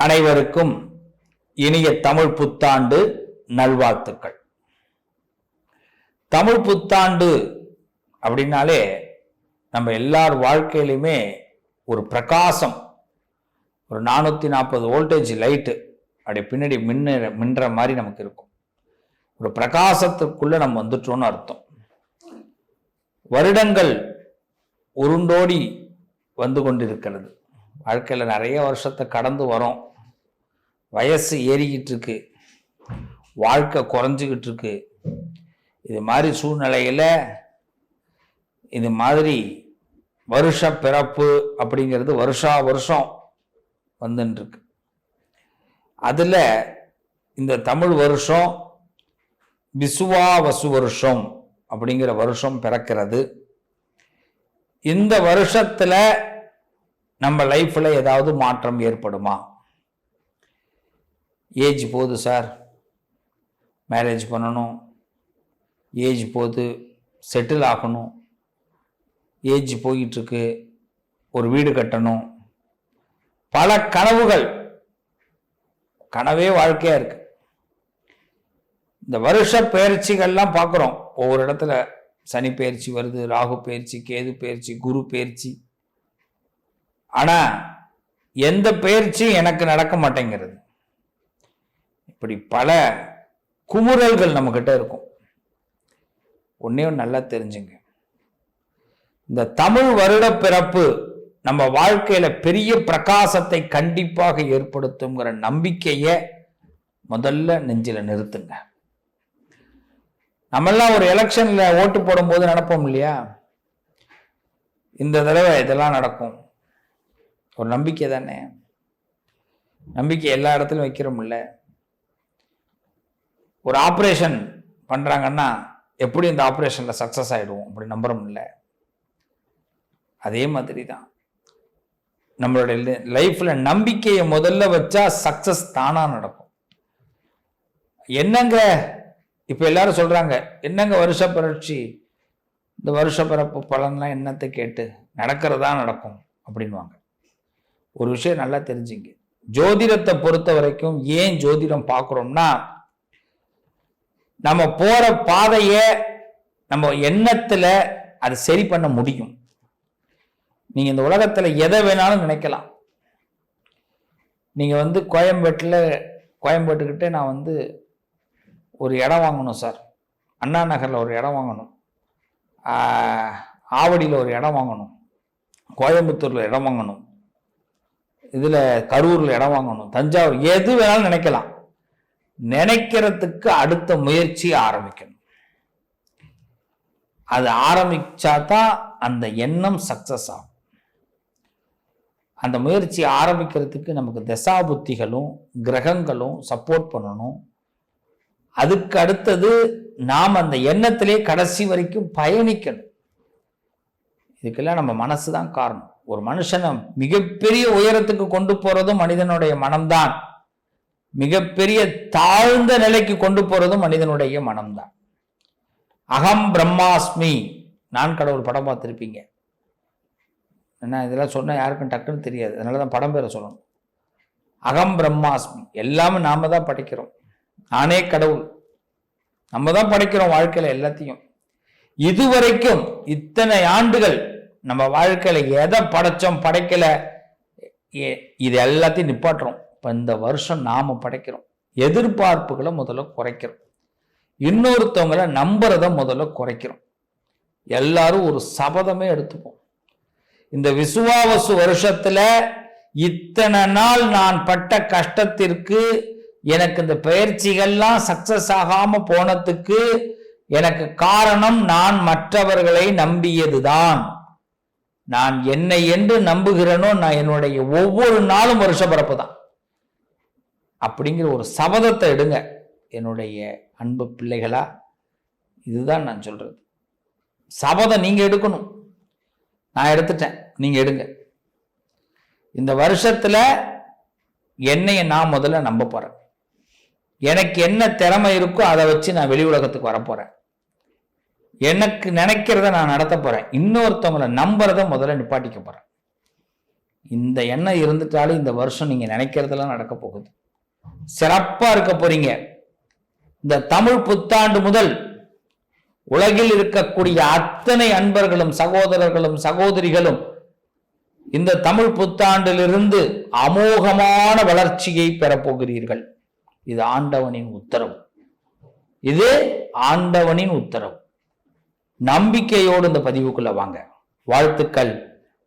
அனைவருக்கும் இனிய தமிழ் புத்தாண்டு நல்வாழ்த்துக்கள். தமிழ் புத்தாண்டு அப்படின்னாலே நம்ம எல்லார் வாழ்க்கையிலுமே ஒரு பிரகாசம், ஒரு 440 வோல்டேஜ் லைட்டு அப்படி பின்னாடி மின்ற மாதிரி நமக்கு இருக்கும். ஒரு பிரகாசத்துக்குள்ள நம்ம வந்துட்டோம்னு அர்த்தம். வருடங்கள் உருண்டோடி வந்து கொண்டிருக்கிறது. வாழ்க்கையில் நிறைய வருஷத்தை கடந்து வரோம். வயசு ஏறிக்கிட்டு இருக்கு, வாழ்க்கை குறைஞ்சிக்கிட்டு இருக்கு. இது மாதிரி சூழ்நிலையில் இது மாதிரி வருஷ பிறப்பு அப்படிங்கிறது வருஷா வருஷம் வந்துருக்கு. அதில் இந்த தமிழ் வருஷம் விசுவாவசு வருஷம் அப்படிங்கிற வருஷம் பிறக்கிறது. இந்த வருஷத்துல நம்ம லைஃப்ல ஏதாவது மாற்றம் ஏற்படுமா? ஏஜ் போகுது சார், மேரேஜ் பண்ணணும், ஏஜ் போகுது, செட்டில் ஆகணும், ஏஜ் போயிட்டுருக்கு, ஒரு வீடு கட்டணும், பல கனவுகள், கனவே வாழ்க்கையா இருக்கு. இந்த வருஷ பயிற்சிகள்லாம் பார்க்குறோம். ஒவ்வொரு இடத்துல சனி பயிற்சி வருது, ராகு பயிற்சி, கேது பயிற்சி, குரு பயிற்சி. ஆனா எந்த பயிற்சியும் எனக்கு நடக்க மாட்டேங்கிறது. இப்படி பல குமுறல்கள் நம்ம கிட்ட இருக்கும். ஒன்னையும் நல்லா தெரிஞ்சுங்க, இந்த தமிழ் வருட பிறப்பு நம்ம வாழ்க்கையில பெரிய பிரகாசத்தை கண்டிப்பாக ஏற்படுத்துங்கிற நம்பிக்கையை முதல்ல நெஞ்சில நிறுத்துங்க. நம்மெல்லாம் ஒரு எலெக்ஷன்ல ஓட்டு போடும்போது நடப்போம் இல்லையா, இந்த தடவை இதெல்லாம் நடக்கும், ஒரு நம்பிக்கை தானே. நம்பிக்கை எல்லா இடத்துலையும் வைக்கிறோம் இல்ல. ஒரு ஆப்ரேஷன் பண்றாங்கன்னா எப்படி இந்த ஆப்ரேஷன்ல சக்சஸ் ஆயிடுவோம் அப்படி நம்புறோம் இல்ல. அதே மாதிரி தான் நம்மளுடைய லைஃப்ல நம்பிக்கையை முதல்ல வச்சா சக்சஸ் தானா நடக்கும். என்னங்க இப்ப எல்லாரும் சொல்றாங்க, என்னங்க வருஷ பரீட்சி, இந்த வருஷ பிறப்பு பலன்லாம் என்னத்தை கேட்டு நடக்கிறதா நடக்கும் அப்படின்வாங்க. ஒரு விஷயம் நல்லா தெரிஞ்சுங்க, ஜோதிடத்தை பொறுத்த வரைக்கும் ஏன் ஜோதிடம் பார்க்குறோம்னா, நம்ம போற பாதைய நம்ம எண்ணத்துல அது சரி பண்ண முடியும். நீங்க இந்த உலகத்துல எதை வேணாலும் நினைக்கலாம். நீங்க கோயம்பேட்டுக்கிட்ட நான் ஒரு இடம் வாங்கணும் சார், அண்ணா நகர்ல ஒரு இடம் வாங்கணும், ஆவடியில் ஒரு இடம் வாங்கணும், கோயம்புத்தூர்ல இடம் வாங்கணும், இதுல கரூர்ல இடம் வாங்கணும், தஞ்சாவூர், எது வேணாலும் நினைக்கலாம். நினைக்கிறதுக்கு அடுத்த முயற்சி ஆரம்பிக்கணும். அது ஆரம்பிச்சாதான் அந்த எண்ணம் சக்சஸ் ஆகும். அந்த முயற்சி ஆரம்பிக்கிறதுக்கு நமக்கு தசாபுத்திகளும் கிரகங்களும் சப்போர்ட் பண்ணணும். அதுக்கு அடுத்தது நாம் அந்த எண்ணத்திலே கடைசி வரைக்கும் பயணிக்கணும். இதுக்கெல்லாம் நம்ம மனசு தான் காரணம். ஒரு மனுஷனை மிகப்பெரிய உயரத்துக்கு கொண்டு போறதும் மனிதனுடைய மனம்தான், மிகப்பெரிய தாழ்ந்த நிலைக்கு கொண்டு போறதும் மனிதனுடைய மனம்தான். அகம் பிரம்மாஸ்மி, நான் கடவுள் படம் பார்த்துருப்பீங்க. என்ன இதெல்லாம் சொன்னா யாருக்கும் டக்குன்னு தெரியாது, அதனாலதான் படம் பேரை சொல்லணும். அகம் பிரம்மாஸ்மி, எல்லாமே நாம தான் படைக்கிறோம். நானே கடவுள், நம்ம தான் படைக்கிறோம் வாழ்க்கையில எல்லாத்தையும். இதுவரைக்கும் இத்தனை ஆண்டுகள் நம்ம வாழ்க்கையில எதை படைச்சோம் படைக்கல, இது எல்லாத்தையும் நிப்பாட்டுறோம். இப்ப இந்த வருஷம் நாம படைக்கிறோம். எதிர்பார்ப்புகளை முதல்ல குறைக்கிறோம், இன்னொருத்தவங்களை நம்புறத முதல்ல குறைக்கிறோம். எல்லாரும் ஒரு சபதமே எடுத்துப்போம், இந்த விசுவாவசு வருஷத்துல இத்தனை நாள் நான் பட்ட கஷ்டத்திற்கு, எனக்கு இந்த பயிற்சிகள்லாம் சக்சஸ் ஆகாம போனதுக்கு எனக்கு காரணம் நான் மற்றவர்களை நம்பியதுதான். நான் என்னை என்று நம்புகிறேனோ, நான் என்னுடைய ஒவ்வொரு நாளும் வருஷ பிறப்பு தான் அப்படிங்கிற ஒரு சபதத்தை எடுங்க என்னுடைய அன்பு பிள்ளைகளா. இதுதான் நான் சொல்றது. சபதம் நீங்க எடுக்கணும். நான் எடுத்துட்டேன், நீங்க எடுங்க. இந்த வருஷத்துல என்னைய நான் முதல்ல நம்ப போறேன். எனக்கு என்ன திறமை இருக்கோ அதை வச்சு நான் வெளி உலகத்துக்கு வரப்போறேன். எனக்கு நினைக்கிறத நான் நடத்த போறேன். இன்னொருத்தவங்களை நம்புறத முதல்ல நிப்பாட்டிக்க போறேன். இந்த எண்ணம் இருந்துட்டாலும் இந்த வருஷம் நீங்க நினைக்கிறதெல்லாம் நடக்க போகுது. சிறப்பா இருக்க போறீங்க. இந்த தமிழ் புத்தாண்டு முதல் உலகில் இருக்கக்கூடிய அத்தனை அன்பர்களும் சகோதரர்களும் சகோதரிகளும் இந்த தமிழ் புத்தாண்டிலிருந்து அமோகமான வளர்ச்சியை பெறப்போகிறீர்கள். இது ஆண்டவனின் உத்தரவு. இது ஆண்டவனின் உத்தரவு. நம்பிக்கையோடு இந்த பதிவுக்குள்ள வாங்க. வாழ்த்துக்கள்.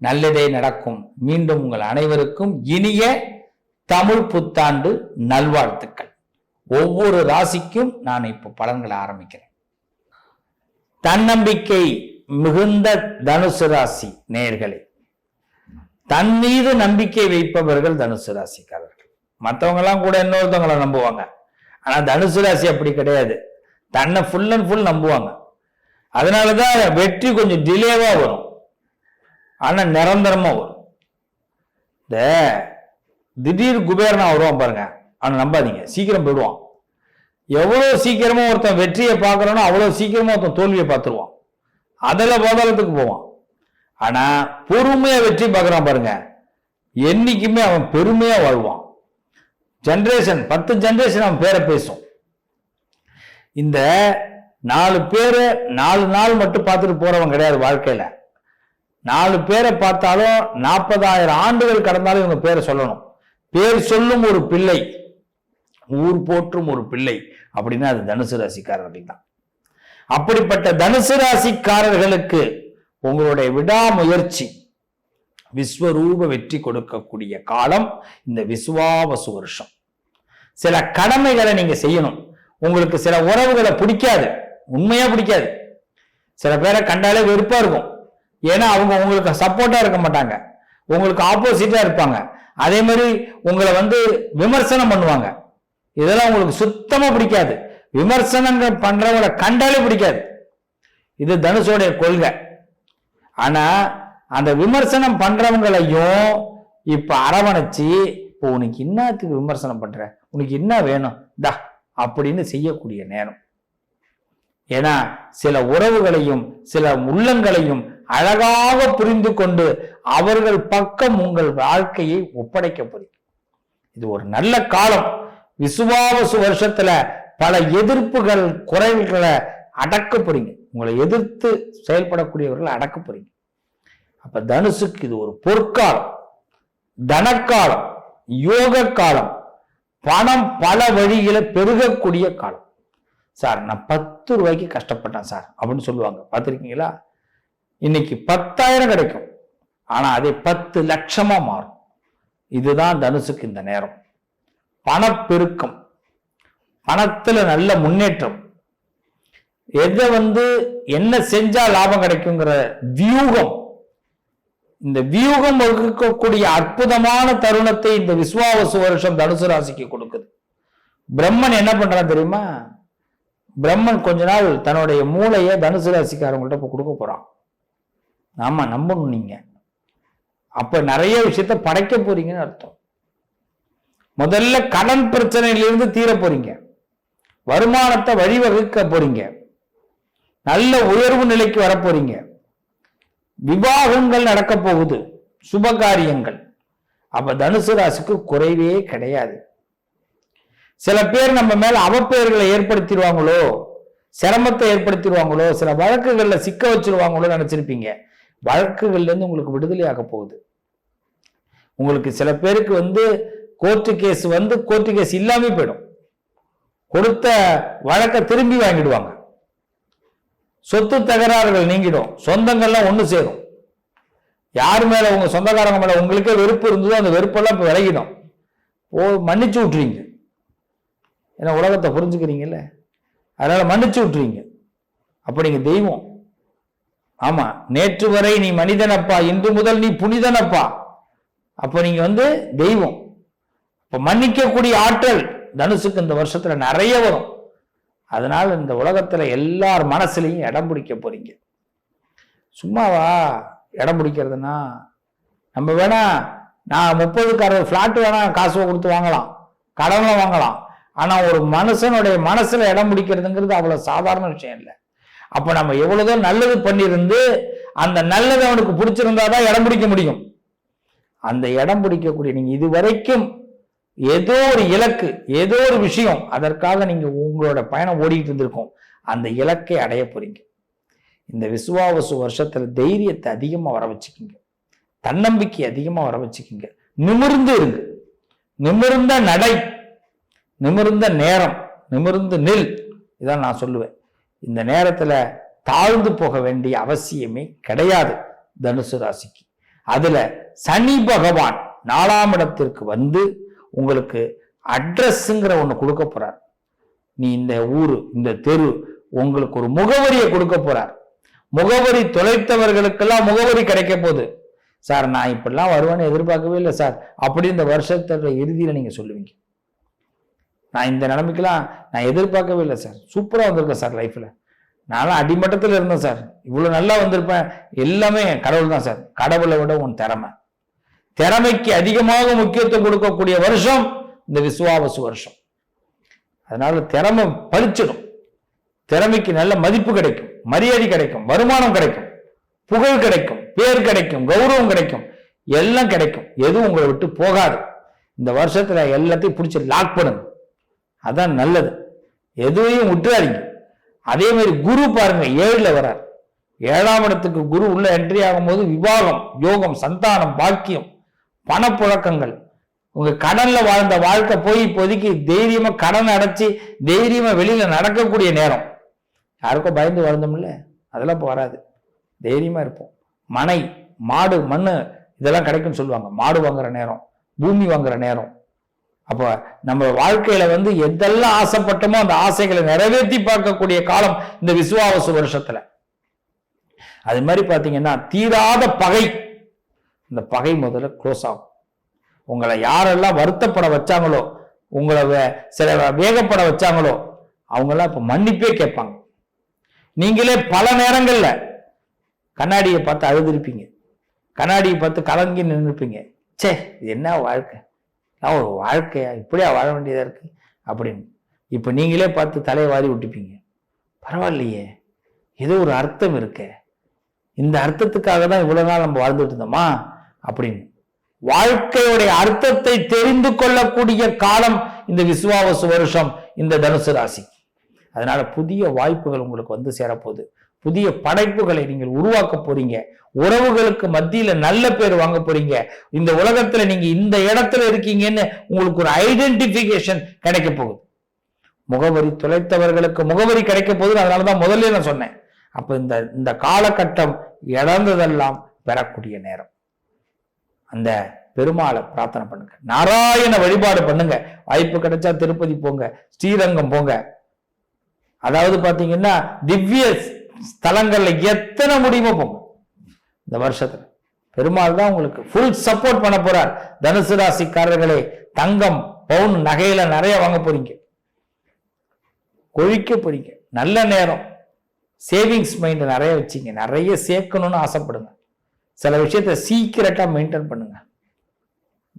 நல்லதே நடக்கும். மீண்டும் உங்கள் அனைவருக்கும் இனிய தமிழ் புத்தாண்டு நல்வாழ்த்துக்கள். ஒவ்வொரு ராசிக்கும் நான் இப்ப பலன்களை ஆரம்பிக்கிறேன். தன்னம்பிக்கை மிகுந்த தனுசு ராசி நேயர்களே, தன் மீது நம்பிக்கை வைப்பவர்கள் தனுசு ராசிக்காரர்கள். மற்றவங்க எல்லாம் கூட இன்னொருத்தவங்களை நம்புவாங்க. ஆனா தனுசு ராசி அப்படி கிடையாது. தன்னை ஃபுல் அண்ட் ஃபுல் நம்புவாங்க. அதனாலதான் வெற்றி கொஞ்சம் டிலேவா வரும், ஆனா நிரந்தரமா வரும். இந்த திடீர் குபேரனா வருவான் பாருங்க, ஆனா நம்பாதீங்க, சீக்கிரம் போயிடுவான். எவ்வளவு சீக்கிரமா ஒருத்தன் வெற்றியை பார்க்கறோனோ அவ்வளவு சீக்கிரமா ஒருத்தன் தோல்வியை பார்த்துருவான். அதில் பாதாளத்துக்கு போவான். ஆனா பொறுமையா வெற்றி பார்க்கறான் பாருங்க, என்னைக்குமே அவன் பெருமையா வாழ்வான். ஜெனரேஷன் 10 ஜெனரேஷன் அவன் பேரை பேசும். இந்த 4 பேரை 4 நாள் மட்டும் பார்த்துட்டு போறவன் கிடையாது வாழ்க்கையில. 4 பேரை பார்த்தாலும் 40,000 ஆண்டுகள் கடந்தாலும் இவங்க பேரை சொல்லணும். பேர் சொல்லும் ஒரு பிள்ளை, ஊர் போற்றும் ஒரு பிள்ளை அப்படின்னா அது தனுசு ராசிக்காரர்கள் தான். அப்படிப்பட்ட தனுசு ராசிக்காரர்களுக்கு உங்களுடைய விடாமுயற்சி விஸ்வரூப வெற்றி கொடுக்கக்கூடிய காலம் இந்த விசுவாவசு வருஷம். சில கடமைகளை நீங்க செய்யணும். உங்களுக்கு சில உறவுகளை பிடிக்காது, உண்மையா பிடிக்காது. சில பேரை கண்டாலே வெறுப்பா இருக்கும். ஏன்னா அவங்க உங்களுக்கு சப்போர்ட்டா இருக்க மாட்டாங்க, உங்களுக்கு ஆப்போசிட்டா இருப்பாங்க. அதே மாதிரி உங்களை விமர்சனம் பண்ணுவாங்க. இதெல்லாம் உங்களுக்கு சுத்தமா பிடிக்காது. விமர்சனங்கள் பண்றவங்களை கண்டாலே பிடிக்காது. இது தனுஷோடைய கொள்கை. ஆனா அந்த விமர்சனம் பண்றவங்களையும் இப்ப அரவணைச்சு, இப்போ உனக்கு என்னத்துக்கு விமர்சனம் பண்ற, உனக்கு என்ன வேணும் தா அப்படின்னு செய்யக்கூடிய நேரம். ஏன்னா சில உறவுகளையும் சில உள்ளங்களையும் அழகாக புரிந்து கொண்டு அவர்கள் பக்கம் உங்கள் வாழ்க்கையை ஒப்படைக்க போறீங்க. இது ஒரு நல்ல காலம். விசுவாவசு வருஷத்துல பல எதிர்ப்புகள் குறைகளை அடக்க போறீங்க. உங்களை எதிர்த்து செயல்படக்கூடியவர்களை அடக்க போறீங்க. அப்ப தனுசுக்கு இது ஒரு பொற்காலம், தனக்காலம், யோக காலம், பணம் பல வழியில பெருகக்கூடிய காலம். சார் நான் 10 ரூபாய்க்கு கஷ்டப்பட்டேன் சார் அப்படின்னு சொல்லுவாங்க, பார்த்திருக்கீங்களா? இன்னைக்கு 10,000 கிடைக்கும், ஆனா அதே 10 லட்சமா மாறும். இதுதான் தனுசுக்கு இந்த நேரம். பணப்பெருக்கம், பணத்துல நல்ல முன்னேற்றம், எதை என்ன செஞ்சா லாபம் கிடைக்குங்கிற வியூகம், இந்த வியூகம் வகுக்கக்கூடிய அற்புதமான தருணத்தை இந்த விசுவாவசு வருஷம் தனுசு ராசிக்கு கொடுக்குது. பிரம்மன் என்ன பண்றான் தெரியுமா? பிரம்மன் கொஞ்ச நாள் தன்னுடைய மூளையை தனுசு ராசிக்காரங்கள்ட்ட இப்ப கொடுக்க போறான். ஆமா, நம்பணும் நீங்க. அப்ப நிறைய விஷயத்த படைக்க போறீங்கன்னு அர்த்தம். முதல்ல கடன் பிரச்சனையிலிருந்து தீர போறீங்க, வருமானத்தை வழிவகுக்க போறீங்க, நல்ல உயர்வு நிலைக்கு வர போறீங்க, விவாகங்கள் நடக்க போகுது, சுபகாரியங்கள். அப்ப தனுசு ராசிக்கு குறைவே கிடையாது. சில பேர் நம்ம மேல அவப்பெயர்களை ஏற்படுத்திடுவாங்களோ, சிரமத்தை ஏற்படுத்திடுவாங்களோ, சில வழக்குகள்ல சிக்க வச்சிருவாங்களோ நினைச்சிருப்பீங்க. வழக்குகள்ல இருந்து உங்களுக்கு விடுதலை ஆக போகுது. உங்களுக்கு சில பேருக்கு கோர்ட்டு கேஸ் கோர்ட்டு கேஸ் இல்லாம போயிடும். கொடுத்த வழக்கை திரும்பி வாங்கிடுவாங்க. சொத்து தகராறுகள் நீங்கிடும், சொந்தங்கள்லாம் ஒண்ணு சேரும். யார் மேல உங்க சொந்தக்காரங்க மேல உங்களுக்கே வெறுப்பு இருந்ததோ அந்த வெறுப்பெல்லாம் இப்ப விலகிடும். மன்னிச்சு விட்டுறீங்க. ஏன்னா உலகத்தை புரிஞ்சுக்கிறீங்கல்ல, அதனால மன்னிச்சு விட்டுறீங்க. அப்ப நீங்க தெய்வம். ஆமா, நேற்று வரை நீ மனிதனப்பா, இன்று முதல் நீ புனிதனப்பா. அப்ப நீங்க தெய்வம். இப்ப மன்னிக்கக்கூடிய ஆற்றல் தனுசுக்கு இந்த வருஷத்துல நிறைய வரும். அதனால இந்த உலகத்துல எல்லார் மனசுலையும் இடம் பிடிக்க போறீங்க. சும்மாவா இடம் பிடிக்கிறதுனா? நம்ம வேணா நான் 30 பிளாட் வேணா காசு கொடுத்து வாங்கலாம், கடவுள வாங்கலாம். ஆனா ஒரு மனுஷனுடைய மனசுல இடம் பிடிக்கிறதுங்கிறது அவ்வளவு சாதாரண விஷயம் இல்லை. அப்ப நம்ம எவ்வளவுதோ நல்லது பண்ணியிருந்து அந்த நல்லது அவனுக்கு பிடிச்சிருந்தாதான் இடம் பிடிக்க முடியும். அந்த இடம் பிடிக்கக்கூடிய நீங்க இதுவரைக்கும் ஏதோ ஒரு இலக்கு, ஏதோ ஒரு விஷயம், அதற்காக நீங்க உங்களோட பயணம் ஓடிட்டு இருந்திருக்கும். அந்த இலக்கை அடைய போறீங்க. இந்த விசுவாவசு வருஷத்துல தைரியத்தை அதிகமா வர வச்சுக்கிங்க, தன்னம்பிக்கை அதிகமா வர வச்சுக்கிங்க. நிமிர்ந்து இருங்க, நிமிர்ந்த நடை, நிமிர்ந்த நேரம், நிமிர்ந்து நில். இதான் நான் சொல்லுவேன். இந்த நேரத்துல தாழ்ந்து போக வேண்டிய அவசியமே கிடையாது தனுசு ராசிக்கு. அதுல சனி பகவான் 4ஆம் இடத்திற்கு வந்து உங்களுக்கு அட்ரஸ்ங்கிற ஒண்ணு கொடுக்க போறார். நீ இந்த ஊரு, இந்த தெரு, உங்களுக்கு ஒரு முகவரியை கொடுக்க போறார். முகவரி தொலைத்தவர்களுக்கெல்லாம் முகவரி கிடைக்க போகுது. சார் நான் இப்படிலாம் வருவேன்னு எதிர்பார்க்கவே இல்லை சார் அப்படி இந்த வருஷத்தோட இறுதியில நீங்க சொல்லுவீங்க. நான் இந்த நிலைமைக்கெல்லாம் நான் எதிர்பார்க்கவே இல்லை சார், சூப்பரா வந்திருக்கேன் சார் லைஃப்ல, நான்லாம் அடிமட்டத்தில் இருந்தேன் சார், இவ்வளவு நல்லா வந்திருப்பேன், எல்லாமே கடவுள் தான் சார். கடவுளை விட உன் திறமைக்கு அதிகமாக முக்கியத்துவம் கொடுக்கக்கூடிய வருஷம் இந்த விசுவாவசு வருஷம். அதனால திறமை பழிச்சிடும், திறமைக்கு நல்ல மதிப்பு கிடைக்கும், மரியாதை கிடைக்கும், வருமானம் கிடைக்கும், புகழ் கிடைக்கும், பேர் கிடைக்கும், கௌரவம் கிடைக்கும், எல்லாம் கிடைக்கும். எதுவும் உங்களை விட்டு போகாது. இந்த வருஷத்துல எல்லாத்தையும் பிடிச்சி லாக் பண்ணுங்க, அதான் நல்லது. எதுவையும் விட்டுறாதீங்க. அதே மாதிரி குரு பாருங்க 7ல வரார். 7ஆம் இடத்துக்கு குரு உள்ள என்ட்ரி ஆகும்போது விவாகம், யோகம், சந்தானம், பாக்கியம், பணப்புழக்கங்கள், உங்க கடன்ல வாழ்ந்த வாழ்க்கை போய் இப்போதைக்கு தைரியமா கடன் அடைச்சி தைரியமா வெளியில நடக்கக்கூடிய நேரம். யாருக்கும் பயந்து வாழ்ந்தோம்ல, அதெல்லாம் இப்போ வராது. தைரியமா இருப்போம். மனை, மாடு, மண்ணு இதெல்லாம் கிடைக்கும்னு சொல்லுவாங்க. மாடு வாங்குற நேரம், பூமி வாங்குற நேரம். அப்ப நம்ம வாழ்க்கையில எதெல்லாம் ஆசைப்பட்டோமோ அந்த ஆசைகளை நிறைவேற்றி பார்க்கக்கூடிய காலம் இந்த விசுவாவசு வருஷத்துல. அது மாதிரி பாத்தீங்கன்னா தீராத பகை, இந்த பகை முதல்ல க்ளோஸ் ஆகும். உங்களை யாரெல்லாம் வருத்தப்பட வச்சாங்களோ, உங்களை சில வேகப்பட வச்சாங்களோ, அவங்கெல்லாம் இப்ப மன்னிப்பே கேட்பாங்க. நீங்களே பல நேரங்கள்ல கண்ணாடியை பார்த்து அழுதுருப்பீங்க, கண்ணாடியை பார்த்து கலங்கி நின்றுப்பீங்க. சே இது என்ன வாழ்க்கை, ஒரு வாழ்க்கையா, இப்படியா வாழ வேண்டியதா இருக்கு அப்படின்னு. இப்ப நீங்களே பார்த்து தலையை வாரி விட்டுப்பீங்க. பரவாயில்லையே, ஏதோ ஒரு அர்த்தம் இருக்கு, இந்த அர்த்தத்துக்காக தான் இவ்வளவு நாள் நம்ம வாழ்ந்துட்டு இருந்தோமா அப்படின்னு. வாழ்க்கையுடைய அர்த்தத்தை தெரிந்து கொள்ளக்கூடிய காலம் இந்த விசுவாவசு வருஷம் இந்த தனுசு ராசி. அதனால புதிய வாய்ப்புகள் உங்களுக்கு சேரப்போகுது. புதிய படைப்புகளை நீங்கள் உருவாக்க போறீங்க. உறவுகளுக்கு மத்தியில நல்ல பேர் வாங்க போறீங்க. இந்த உலகத்துல நீங்க இந்த இடத்துல இருக்கீங்கன்னு உங்களுக்கு ஒரு ஐடென்டிபிகேஷன் கிடைக்க போகுது. முகவரி தொலைத்தவர்களுக்கு முகவரி கிடைக்க போகுது. அதனாலதான் முதல்ல நான் சொன்னேன். அப்ப இந்த காலகட்டம் இழந்ததெல்லாம் பெறக்கூடிய நேரம். அந்த பெருமாளை பிரார்த்தனை பண்ணுங்க, நாராயண வழிபாடு பண்ணுங்க. வாய்ப்பு கிடைச்சா திருப்பதி போங்க, ஸ்ரீரங்கம் போங்க. அதாவது பாத்தீங்கன்னா திவ்ய ஸ்தலங்கள்ல எத்தனை முடியுமோ போங்க. இந்த வருஷத்துல பெருமாள் தான் உங்களுக்கு ஃபுல் சப்போர்ட் பண்ண போறார். தனுசு ராசிக்காரர்களே, தங்கம், பவுன், நகையில நிறைய வாங்க போறீங்க, கொழிக்க போறீங்க. நல்ல நேரம். சேவிங்ஸ் மைண்ட் நிறைய வச்சிங்க, நிறைய சேர்க்கணும்னு ஆசைப்படுங்க. சில விஷயத்த சீக்கிரட்டா மெயின்டைன் பண்ணுங்க.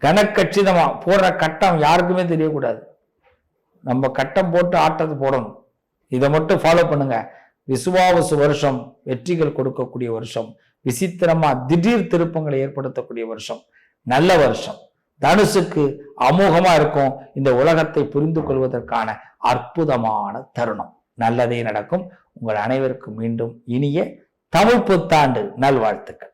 கனக்கச்சிதமா போடுற கட்டம் யாருக்குமே தெரியக்கூடாது. நம்ம கட்டம் போட்டு ஆட்டத்தை போடணும். இதை மட்டும் ஃபாலோ பண்ணுங்க. விசுவாவசு வருஷம் வெற்றிகள் கொடுக்கக்கூடிய வருஷம், விசித்திரமா திடீர் திருப்பங்களை ஏற்படுத்தக்கூடிய வருஷம், நல்ல வருஷம். தனுசுக்கு அமோகமா இருக்கும். இந்த உலகத்தை புரிந்து கொள்வதற்கான அற்புதமான தருணம். நல்லதே நடக்கும். உங்கள் அனைவருக்கும் மீண்டும் இனிய தமிழ் புத்தாண்டு நல்வாழ்த்துக்கள்.